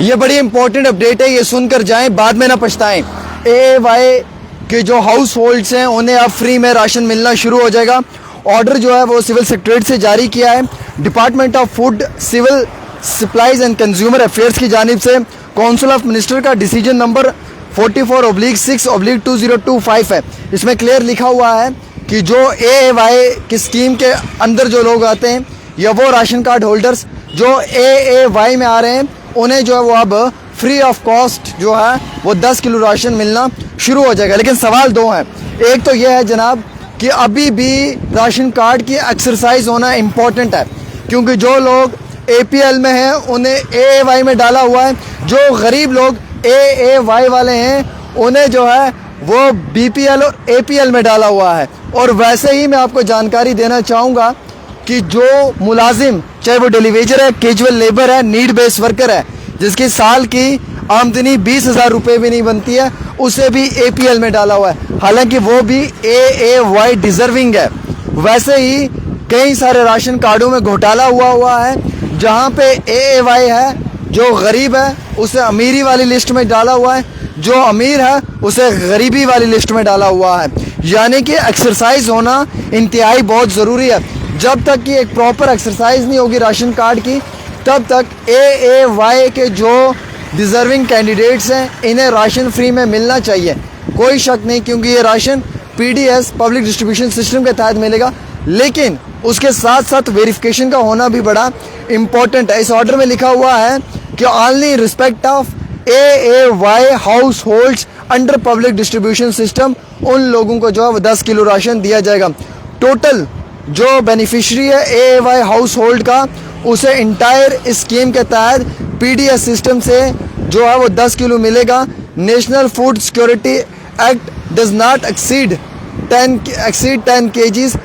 ये बड़ी important update है, ये सुनकर जाएं, बाद में ना पछताएं। AAY के जो हाउस होल्ड्स हैं उन्हें अब फ्री में राशन मिलना शुरू हो जाएगा। ऑर्डर जो है वो सिविल सेक्रेटरीट से जारी किया है। Department of food, civil supplies and consumer affairs की जानिब से काउंसिल ऑफ मिनिस्टर का डिसीजन नंबर 44/6/2025 है। इसमें क्लियर लिखा हुआ है कि जो AAY की स्कीम के अंदर जो लोग आते हैं या वो राशन कार्ड होल्डर्स जो AAY में आ रहे हैं उन्हें जो है वो अब फ्री ऑफ कॉस्ट जो है वो 10 किलो राशन मिलना शुरू हो जाएगा। लेकिन सवाल दो हैं। एक तो ये है जनाब कि अभी भी राशन कार्ड की एक्सरसाइज होना इम्पोर्टेंट है, क्योंकि जो लोग APL में हैं उन्हें AAY में डाला हुआ है, जो गरीब लोग AAY वाले हैं उन्हें जो है वो BPL और APL में डाला हुआ है। और वैसे ही मैं आपको जानकारी देना चाहूँगा कि जो मुलाजिम, चाहे वो डेलीवेजर है, कैजुअल लेबर है, नीड बेस्ड वर्कर है, जिसकी साल की आमदनी 20,000 रुपये भी नहीं बनती है, उसे भी APL में डाला हुआ है, हालांकि वो भी AAY डिजर्विंग है। वैसे ही कई सारे राशन कार्डों में घोटाला हुआ है, जहां पे AAY है जो गरीब है उसे अमीरी वाली लिस्ट में डाला हुआ है, जो अमीर है उसे गरीबी वाली लिस्ट में डाला हुआ है। यानी कि एक्सरसाइज होना इंतहाई बहुत ज़रूरी है। जब तक कि एक प्रॉपर एक्सरसाइज नहीं होगी राशन कार्ड की, तब तक AAY के जो डिज़र्विंग कैंडिडेट्स हैं इन्हें राशन फ्री में मिलना चाहिए, कोई शक नहीं, क्योंकि ये ration PDS public distribution system के तहत मिलेगा। लेकिन उसके साथ साथ वेरिफिकेशन का होना भी बड़ा इम्पोर्टेंट है। इस ऑर्डर में लिखा हुआ है कि only respect of AAY house holds under public distribution system, उन लोगों को जो है वो 10 किलो राशन दिया जाएगा। टोटल जो बेनिफिशरी है AAY हाउस होल्ड का, उसे इंटायर स्कीम के तहत PDS सिस्टम से जो है वो 10 किलो मिलेगा। National food security act does not exceed 10 kgs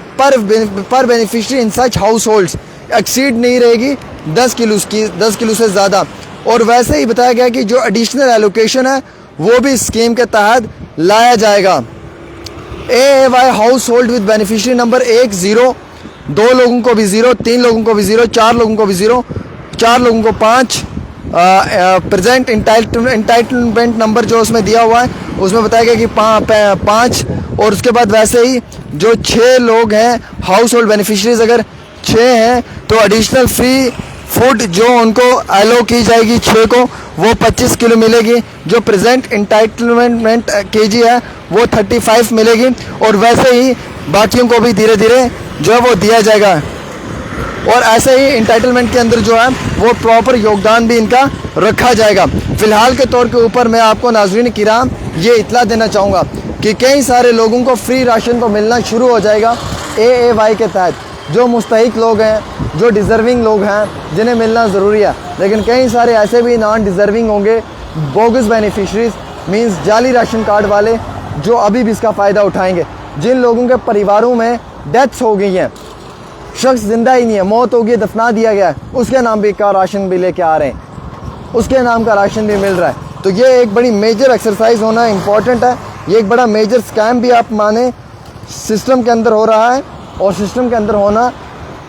पर बेनिफिशरी इन सच हाउस होल्ड्स, एक्सीड नहीं रहेगी 10 किलो से ज़्यादा। और वैसे ही बताया गया कि जो एडिशनल एलोकेशन है वो भी स्कीम के तहत लाया जाएगा। AAY house hold with beneficiary number 1 0, 2 लोगों को भी 0, 3 लोगों को भी 0, 4 लोगों को भी 0, 4 लोगों को 5। प्रेजेंट इंटाइटलमेंट नंबर जो उसमें दिया हुआ है उसमें बताया गया कि 5। और उसके बाद वैसे ही जो 6 लोग हैं हाउस होल्ड बेनिफिशरीज, अगर 6 हैं तो एडिशनल फ्री फूड जो उनको एलो की जाएगी 6 को, वो 25 किलो मिलेगी। जो प्रेजेंट इंटाइटलमेंट KG है वो 35 मिलेगी। और वैसे ही बाकियों को भी धीरे धीरे जो है वो दिया जाएगा। और ऐसे ही इंटाइटलमेंट के अंदर जो है वो प्रॉपर योगदान भी इनका रखा जाएगा। फ़िलहाल के तौर के ऊपर मैं आपको नाज़रीन किराम ये इत्तला देना चाहूँगा कि कई सारे लोगों को फ्री राशन तो मिलना शुरू हो जाएगा AAY के तहत। जो मुस्तहिक लोग हैं, जो डिज़र्विंग लोग हैं, जिन्हें मिलना ज़रूरी है, लेकिन कई सारे ऐसे भी नॉन डिज़र्विंग होंगे, बोगस बेनिफिशरीज मींस जाली राशन कार्ड वाले, जो अभी भी इसका फ़ायदा उठाएंगे। जिन लोगों के परिवारों में डेथ्स हो गई हैं, शख्स जिंदा ही नहीं है, मौत हो गई, दफना दिया गया है, उसके नाम भी का राशन भी लेके आ रहे हैं, उसके नाम का राशन भी मिल रहा है। तो ये एक बड़ी मेजर एक्सरसाइज होना इम्पॉर्टेंट है। ये एक बड़ा मेजर स्कैम भी आप माने सिस्टम के अंदर हो रहा है, और सिस्टम के अंदर होना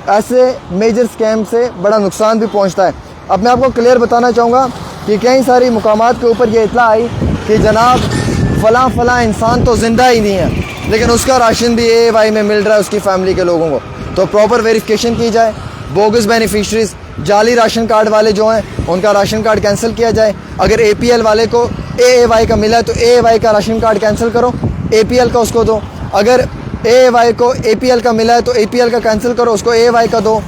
ऐसे मेजर स्कैम से बड़ा नुकसान भी पहुंचता है। अब मैं आपको क्लियर बताना चाहूँगा कि कई सारी मुकामात के ऊपर ये इत्तला आई कि जनाब फ़लाँ इंसान तो ज़िंदा ही नहीं है, लेकिन उसका राशन भी AAY में मिल रहा है उसकी फैमिली के लोगों को। तो प्रॉपर वेरिफिकेशन की जाए। बोगस बेनिफिशरीज, जाली राशन कार्ड वाले जो हैं उनका राशन कार्ड कैंसिल किया जाए। अगर APL वाले को AAY का मिला है तो AAY का राशन कार्ड कैंसिल करो, APL का उसको दो। अगर AAY को APL का मिला है तो APL का कैंसिल करो, उसको AAY का दो।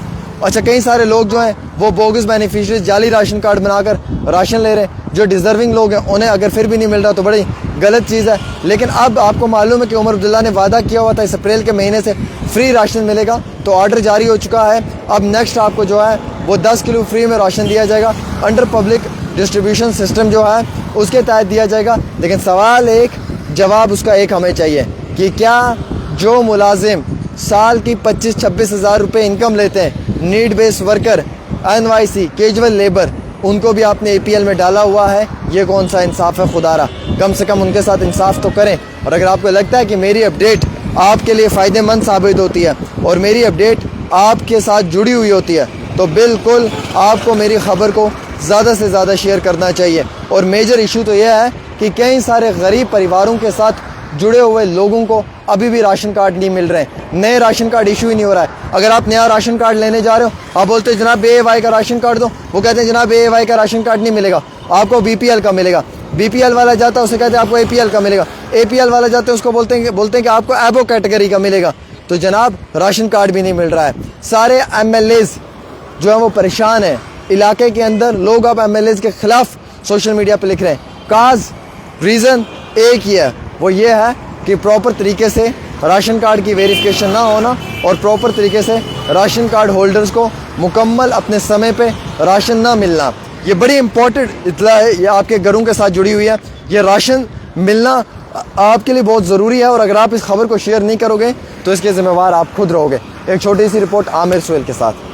अच्छा, कई सारे लोग जो हैं वो बोगस बेनिफिशरीज जाली राशन कार्ड बनाकर राशन ले रहे हैं। जो डिज़र्विंग लोग हैं उन्हें अगर फिर भी नहीं मिल रहा तो बड़ी गलत चीज़ है। लेकिन अब आपको मालूम है कि उमर अब्दुल्ला ने वादा किया हुआ था इस अप्रैल के महीने से फ्री राशन मिलेगा, तो ऑर्डर जारी हो चुका है। अब नेक्स्ट आपको जो है वो 10 किलो फ्री में राशन दिया जाएगा, अंडर पब्लिक डिस्ट्रीब्यूशन सिस्टम जो है उसके तहत दिया जाएगा। लेकिन सवाल एक, जवाब उसका एक हमें चाहिए कि क्या जो मुलाजिम साल की 25-26 हज़ार रुपये इनकम लेते हैं, need based worker, NYC, casual labour, उनको भी आपने APL में डाला हुआ है? ये कौन सा इंसाफ है खुदारा? कम से कम उनके साथ इंसाफ तो करें। और अगर आपको लगता है कि मेरी अपडेट आपके लिए फ़ायदेमंद साबित होती है और मेरी अपडेट आपके साथ जुड़ी हुई होती है, तो बिल्कुल आपको मेरी ख़बर को ज़्यादा से ज़्यादा शेयर करना चाहिए। और मेजर इशू तो यह है कि कई सारे गरीब परिवारों के साथ जुड़े हुए लोगों को अभी भी राशन कार्ड नहीं मिल रहे हैं, नए राशन कार्ड इशू ही नहीं हो रहा है। अगर आप नया राशन कार्ड लेने जा रहे हो, आप बोलते हो जनाब AAY का राशन कार्ड दो, वो कहते हैं जनाब AAY का राशन कार्ड नहीं मिलेगा, आपको BPL का मिलेगा। BPL वाला जाता है, उसे कहते हैं आपको APL का मिलेगा। APL वाला जाते हैं, उसको बोलते हैं कि आपको एबो कैटेगरी का मिलेगा। तो जनाब राशन कार्ड भी नहीं मिल रहा है। सारे MLAs जो है वो परेशान है। इलाके के अंदर लोग अब MLAs के खिलाफ सोशल मीडिया पे लिख रहे हैं। काज रीज़न एक ही है, वो ये है कि प्रॉपर तरीके से राशन कार्ड की वेरिफिकेशन ना होना और प्रॉपर तरीके से राशन कार्ड होल्डर्स को मुकम्मल अपने समय पे राशन ना मिलना। ये बड़ी इंपॉर्टेंट इत्तला है, ये आपके घरों के साथ जुड़ी हुई है। ये राशन मिलना आपके लिए बहुत ज़रूरी है और अगर आप इस खबर को शेयर नहीं करोगे तो इसके ज़िम्मेवार आप खुद रहोगे। एक छोटी सी रिपोर्ट आमिर सुहेल के साथ।